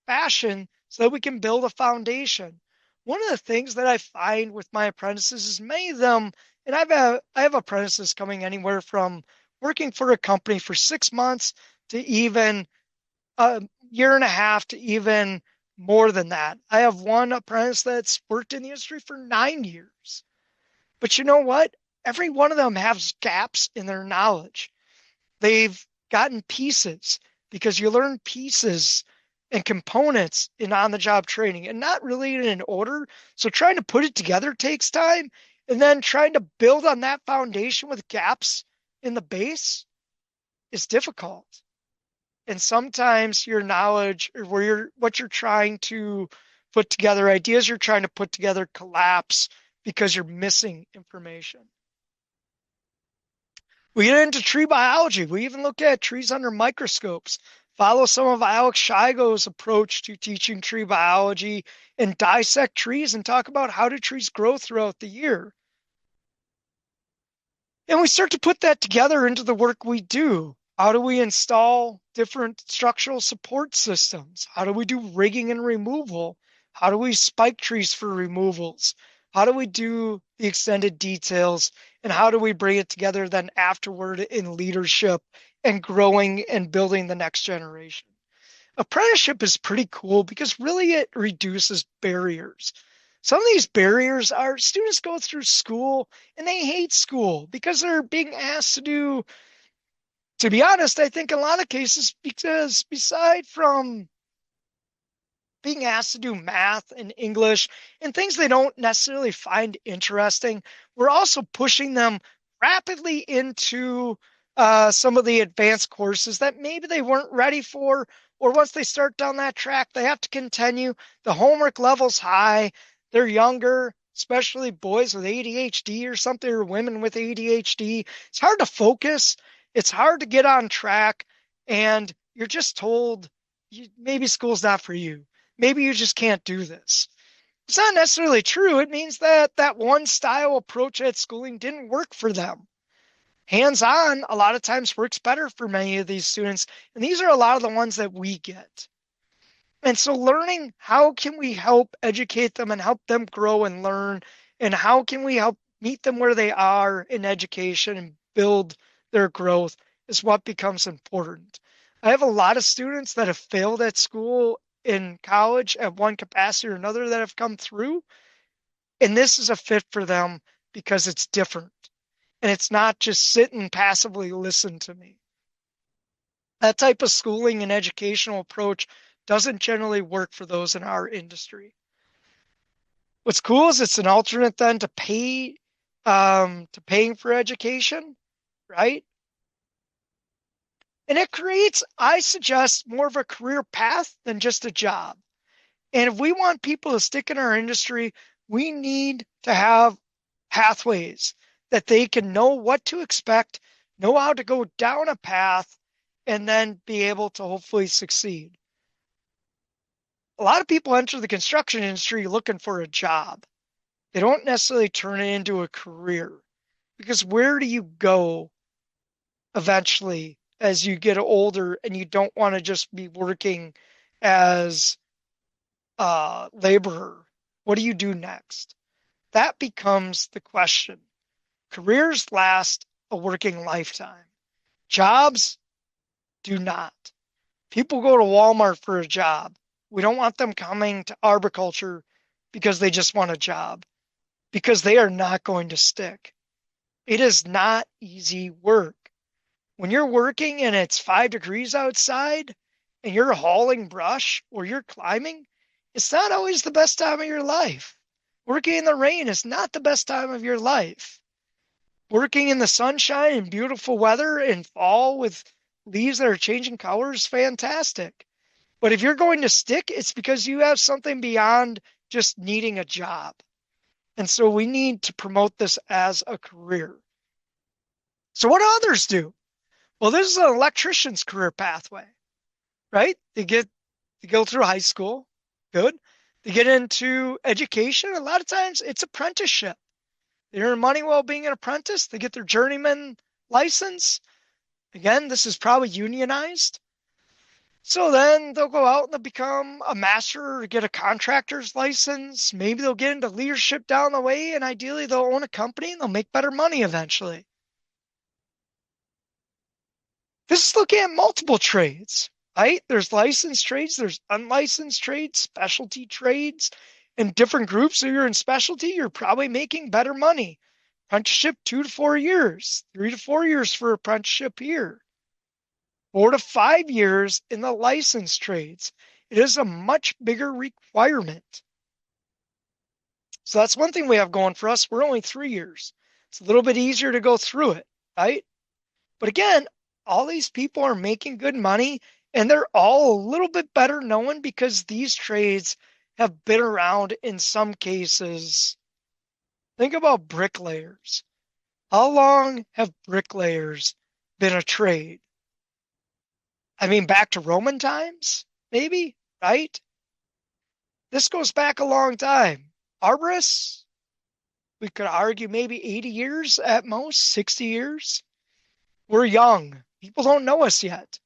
fashion so that we can build a foundation. One of the things that I find with my apprentices is many of them, and I have apprentices coming anywhere from working for a company for 6 months to even a year and a half to even more than that. I have one apprentice that's worked in the industry for 9 years. But you know what? Every one of them has gaps in their knowledge. They've gotten pieces because you learn pieces and components in on-the-job training and not really in an order. So trying to put it together takes time. And then trying to build on that foundation with gaps in the base is difficult. And sometimes your knowledge or what you're trying to put together, ideas you're trying to put together collapse because you're missing information. We get into tree biology. We even look at trees under microscopes, follow some of Alex Shigo's approach to teaching tree biology, and dissect trees and talk about how do trees grow throughout the year. And we start to put that together into the work we do. How do we install different structural support systems? How do we do rigging and removal? How do we spike trees for removals? How do we do the extended details? And how do we bring it together then afterward in leadership and growing and building the next generation? Apprenticeship is pretty cool because really it reduces barriers. Some of these barriers are students go through school and they hate school because they're being asked to do, to be honest, I think in a lot of cases, because beside from being asked to do math and English and things they don't necessarily find interesting, we're also pushing them rapidly into some of the advanced courses that maybe they weren't ready for, or once they start down that track, they have to continue. The homework level's high. They're younger, especially boys with ADHD or something, or women with ADHD. It's hard to focus. It's hard to get on track, and you're just told maybe school's not for you. Maybe you just can't do this. It's not necessarily true. It means that that one style approach at schooling didn't work for them. Hands-on, a lot of times works better for many of these students. And these are a lot of the ones that we get. And so learning how can we help educate them and help them grow and learn, and how can we help meet them where they are in education and build their growth is what becomes important. I have a lot of students that have failed at school in college at one capacity or another that have come through, and this is a fit for them because it's different. And it's not just sit and passively listen to me. That type of schooling and educational approach doesn't generally work for those in our industry. What's cool is it's an alternate then to paying for education, right? And it creates, I suggest, more of a career path than just a job. And if we want people to stick in our industry, we need to have pathways that they can know what to expect, know how to go down a path, and then be able to hopefully succeed. A lot of people enter the construction industry looking for a job. They don't necessarily turn it into a career, because where do you go eventually as you get older and you don't want to just be working as a laborer? What do you do next? That becomes the question. Careers last a working lifetime. Jobs do not. People go to Walmart for a job. We don't want them coming to arboriculture because they just want a job, because they are not going to stick. It is not easy work. When you're working and it's 5 degrees outside and you're hauling brush or you're climbing, it's not always the best time of your life. Working in the rain is not the best time of your life. Working in the sunshine and beautiful weather in fall with leaves that are changing colors, fantastic. But if you're going to stick, it's because you have something beyond just needing a job. And so we need to promote this as a career. So what do others do? Well, this is an electrician's career pathway, right? They go through high school, good. They get into education. A lot of times it's apprenticeship. They earn money while being an apprentice. They get their journeyman license. Again, this is probably unionized. So then they'll go out and they'll become a master or get a contractor's license. Maybe they'll get into leadership down the way, and ideally they'll own a company and they'll make better money eventually. This is looking at multiple trades, right? There's licensed trades, there's unlicensed trades, specialty trades, and different groups. So you're in specialty, you're probably making better money. Apprenticeship, 2 to 4 years, 3 to 4 years for apprenticeship here, 4 to 5 years in the licensed trades. It is a much bigger requirement. So that's one thing we have going for us. We're only 3 years. It's a little bit easier to go through it, right? But again, all these people are making good money and they're all a little bit better known because these trades have been around in some cases. Think about bricklayers. How long have bricklayers been a trade? I mean, back to Roman times, maybe, right? This goes back a long time. Arborists, we could argue maybe 80 years at most, 60 years. We're young. People don't know us yet.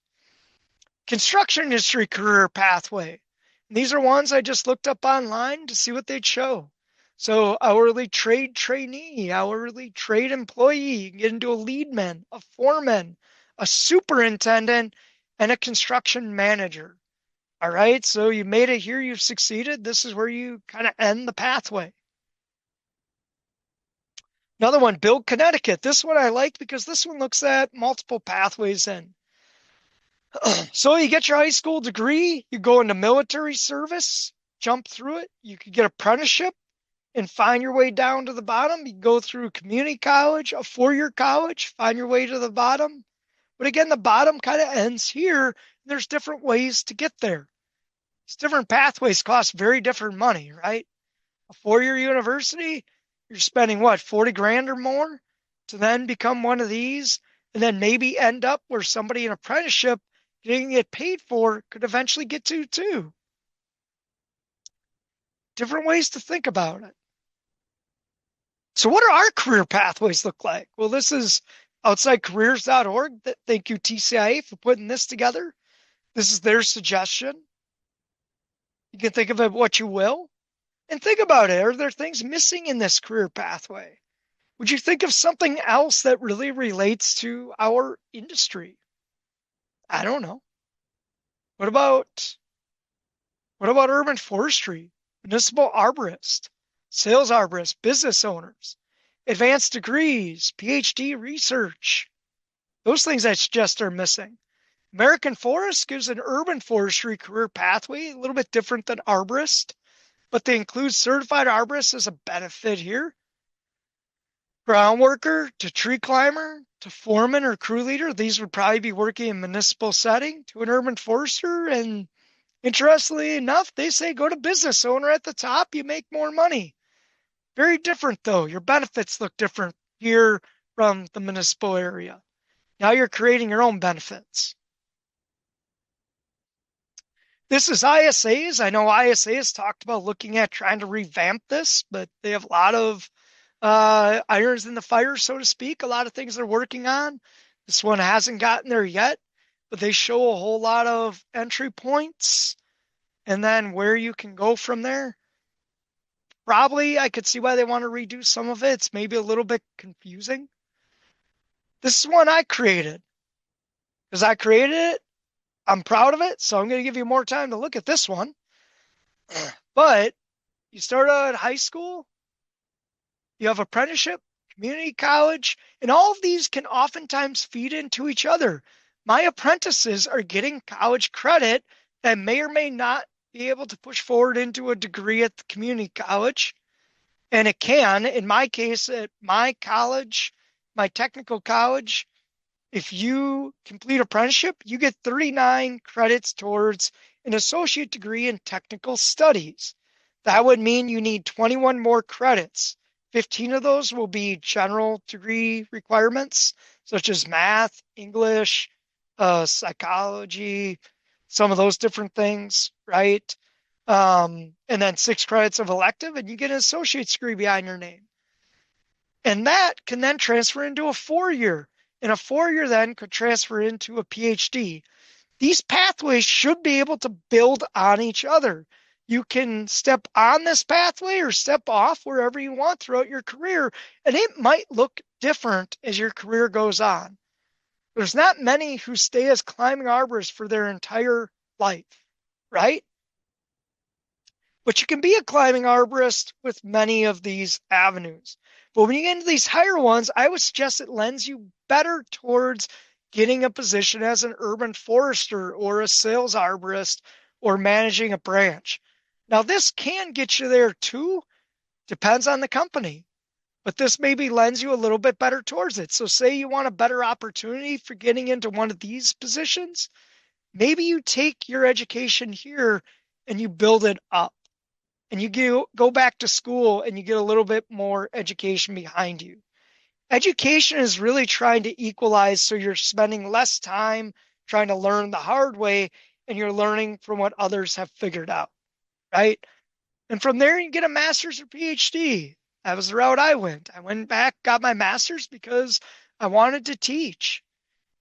Construction industry career pathway. And these are ones I just looked up online to see what they'd show. So hourly trade trainee, hourly trade employee, you can get into a leadman, a foreman, a superintendent, and a construction manager. All right, so you made it here, you've succeeded. This is where you kind of end the pathway. Another one, Build Connecticut. This one I like because this one looks at multiple pathways in. So you get your high school degree, you go into military service, jump through it. You could get apprenticeship and find your way down to the bottom. You go through community college, a 4-year college, find your way to the bottom. But again, the bottom kind of ends here. There's different ways to get there. These different pathways cost very different money, right? A 4-year university, you're spending what, 40 grand or more to then become one of these and then maybe end up where somebody in apprenticeship getting it paid for could eventually get to too. Different ways to think about it. So what do our career pathways look like? Well, this is outsidecareers.org. Thank you, TCIA, for putting this together. This is their suggestion. You can think of it what you will. And think about it. Are there things missing in this career pathway? Would you think of something else that really relates to our industry? I don't know. What about urban forestry, municipal arborist, sales arborist, business owners, advanced degrees, PhD research? Those things I suggest are missing. American Forest gives an urban forestry career pathway, a little bit different than arborist, but they include certified arborist as a benefit here. Ground worker to tree climber to foreman or crew leader. These would probably be working in municipal setting to an urban forester. And interestingly enough, they say go to business owner at the top, you make more money. Very different though. Your benefits look different here from the municipal area. Now you're creating your own benefits. This is ISAs. I know ISA has talked about looking at trying to revamp this, but they have a lot of irons in the fire, so to speak, a lot of things they're working on. This one hasn't gotten there yet, but they show a whole lot of entry points and then where you can go from there. Probably I could see why they want to redo some of it. It's maybe a little bit confusing. This is one I created. Because I created it, I'm proud of it, so I'm going to give you more time to look at this one. But you start out at high school, you have apprenticeship, community college, and all of these can oftentimes feed into each other. My apprentices are getting college credit that may or may not be able to push forward into a degree at the community college. And it can, in my case, at my college, my technical college, if you complete apprenticeship, you get 39 credits towards an associate degree in technical studies. That would mean you need 21 more credits. 15 of those will be general degree requirements, such as math, English, psychology, some of those different things, right? And then 6 credits of elective, and you get an associate's degree behind your name. And that can then transfer into a 4 year. And a 4 year then could transfer into a PhD. These pathways should be able to build on each other. You can step on this pathway or step off wherever you want throughout your career, and it might look different as your career goes on. There's not many who stay as climbing arborists for their entire life, right? But you can be a climbing arborist with many of these avenues. But when you get into these higher ones, I would suggest it lends you better towards getting a position as an urban forester or a sales arborist or managing a branch. Now, this can get you there too, depends on the company, but this maybe lends you a little bit better towards it. So, say you want a better opportunity for getting into one of these positions, maybe you take your education here and you build it up and you go back to school and you get a little bit more education behind you. Education is really trying to equalize so you're spending less time trying to learn the hard way and you're learning from what others have figured out, right? And from there, you get a master's or PhD. That was the route I went. I went back, got my master's because I wanted to teach,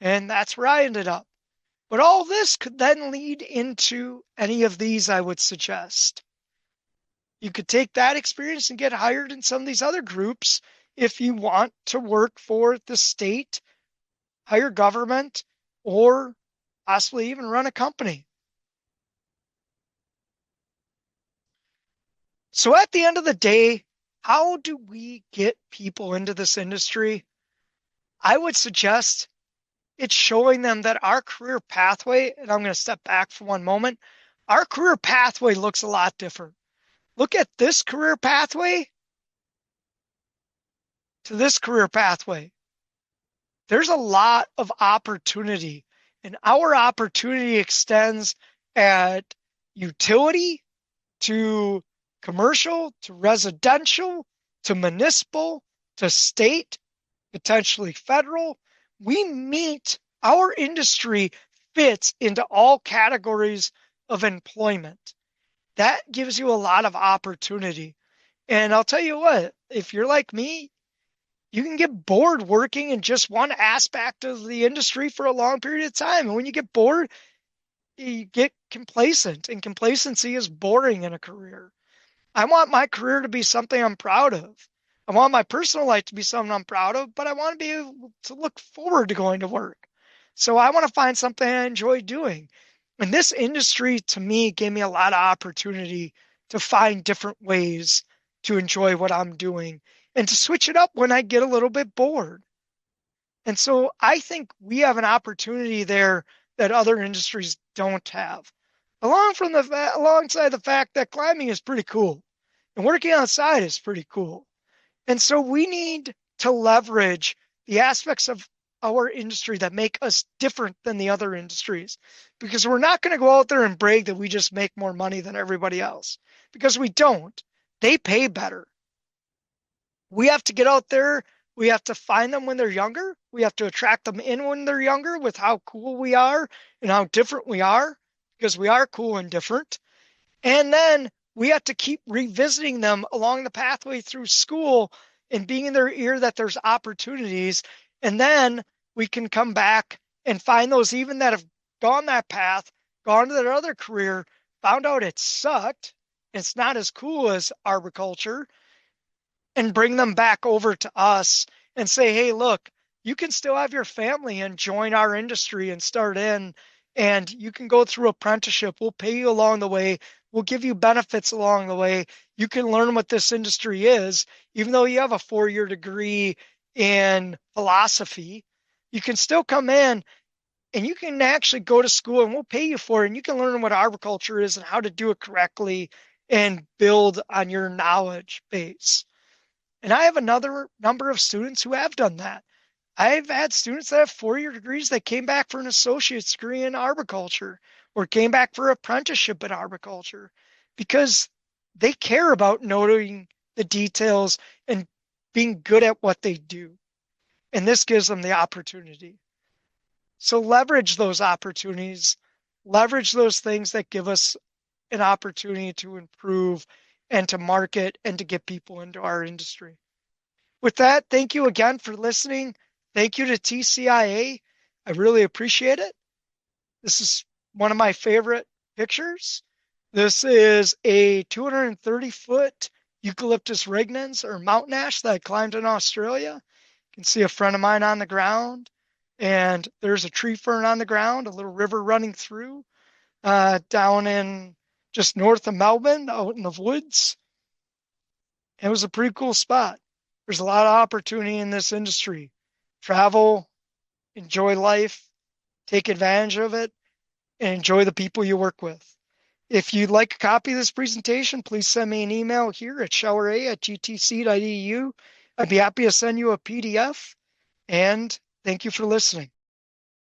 and that's where I ended up. But all this could then lead into any of these, I would suggest. You could take that experience and get hired in some of these other groups if you want to work for the state, higher government, or possibly even run a company. So at the end of the day, how do we get people into this industry? I would suggest it's showing them that our career pathway, and I'm going to step back for one moment, our career pathway looks a lot different. Look at this career pathway to this career pathway. There's a lot of opportunity, and our opportunity extends at utility to commercial to residential to municipal to state, potentially federal. We meet, our industry fits into all categories of employment. That gives you a lot of opportunity. And I'll tell you what, if you're like me, you can get bored working in just one aspect of the industry for a long period of time. And when you get bored, you get complacent, and complacency is boring in a career. I want my career to be something I'm proud of. I want my personal life to be something I'm proud of, but I want to be able to look forward to going to work. So I want to find something I enjoy doing. And this industry to me gave me a lot of opportunity to find different ways to enjoy what I'm doing and to switch it up when I get a little bit bored. And so I think we have an opportunity there that other industries don't have. Alongside the fact that climbing is pretty cool and working outside is pretty cool. And so we need to leverage the aspects of our industry that make us different than the other industries, because we're not going to go out there and brag that we just make more money than everybody else, because we don't. They pay better. We have to get out there. We have to find them when they're younger. We have to attract them in when they're younger with how cool we are and how different we are, because we are cool and different. And then we have to keep revisiting them along the pathway through school and being in their ear that there's opportunities. And then we can come back and find those even that have gone that path, gone to their other career, found out it sucked. It's not as cool as arboriculture, and bring them back over to us and say, hey, look, you can still have your family and join our industry and start in, and you can go through apprenticeship. We'll pay you along the way. We'll give you benefits along the way. You can learn what this industry is, even though you have a 4 year degree in philosophy. You can still come in and you can actually go to school and we'll pay you for it. And you can learn what arboriculture is and how to do it correctly and build on your knowledge base. And I have another number of students who have done that. I've had students that have 4 year degrees that came back for an associate's degree in arboriculture or came back for apprenticeship in arboriculture because they care about knowing the details and being good at what they do. And this gives them the opportunity. So leverage those opportunities, leverage those things that give us an opportunity to improve and to market and to get people into our industry. With that, thank you again for listening. Thank you to TCIA. I really appreciate it. This is one of my favorite pictures. This is a 230-foot eucalyptus regnans or mountain ash that I climbed in Australia. You can see a friend of mine on the ground, and there's a tree fern on the ground, a little river running through down in just north of Melbourne out in the woods. It was a pretty cool spot. There's a lot of opportunity in this industry. Travel, enjoy life, take advantage of it, and enjoy the people you work with. If you'd like a copy of this presentation, please send me an email here at showera@gtc.edu. I'd be happy to send you a PDF, and thank you for listening.